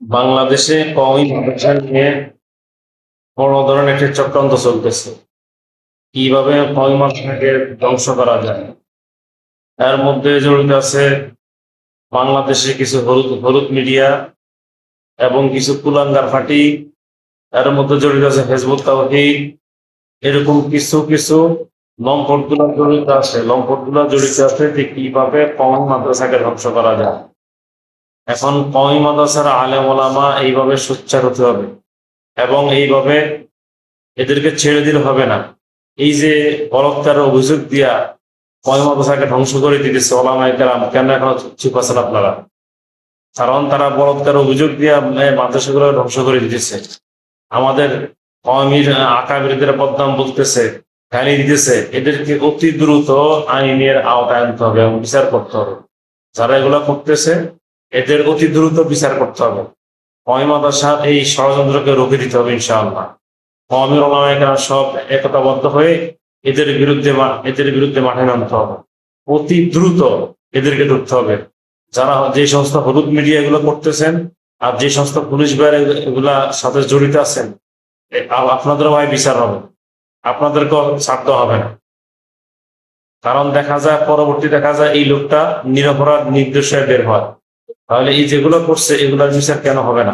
বাংলাদেশে কওমি মাদ্রাসা নিয়ে বড় ধরনের একটি চক্রান্ত চলতেছে। কিভাবে কওমি মাদ্রাসাকে ধ্বংস করা যায়, এর মধ্যে জড়িত আছে বাংলাদেশে কিছু হলুদ হলুদ মিডিয়া এবং কিছু কুলাঙ্গার পার্টি। এর মধ্যে জড়িত আছে হিজবুত তাওহীদ। এরকম কিছু কিছু লম্পটগুলা জড়িত আছে যে কিভাবে কওমি মাদ্রাসাকে ধ্বংস করা যায়। এখন কওমি মাদ্রাসার আলেম ওলামা এইভাবে সোচ্চার হতে হবে এবং এইভাবে এদেরকে ছেড়ে দিলে হবে না। এই যে বলৎকার অভিযোগ দিয়া কওমি মাদ্রাসাকে ধ্বংস করে দিতেছে ওলামায়ে কেরাম, কেন এখনো চুপ আছেন আপনারা? কারণ তারা বলৎকার অভিযোগ দিয়া মাদ্রাসাগুলো ধ্বংস করে দিতেছে। আমাদের কওমির আকাবিরদের বদনাম বলতেছে, গালি দিতেছে। এদেরকে অতি দ্রুত আইনের আওতায় আনতে হবে এবং বিচার করতে হবে। যারা এগুলা করতেছে এদের অতি দ্রুত বিচার করতে হবে। কওমি মাদ্রাসার এই ষড়যন্ত্রকে রুখে দিতে হবে ইনশাআল্লাহ। কওমি ওলামায়ে কেরাম সব একতাবদ্ধ হয়ে এদের বিরুদ্ধে মাঠে নামতে হবে। অতি দ্রুত এদেরকে ধরতে হবে। যারা যে সমস্ত হলুদ মিডিয়া এগুলো করতেছেন আর যে সমস্ত পুলিশ বাইরে এগুলা সাথে জড়িত আছেন, আপনাদেরও ভাই বিচার হবে, আপনাদেরকেও ছাড় দেওয়া হবে না। কারণ দেখা যায় এই লোকটা নিরপরাধ নির্দোষ হয়ে বের হয়। তাহলে এই যেগুলো করছে এগুলোর বিচার কেন হবে না?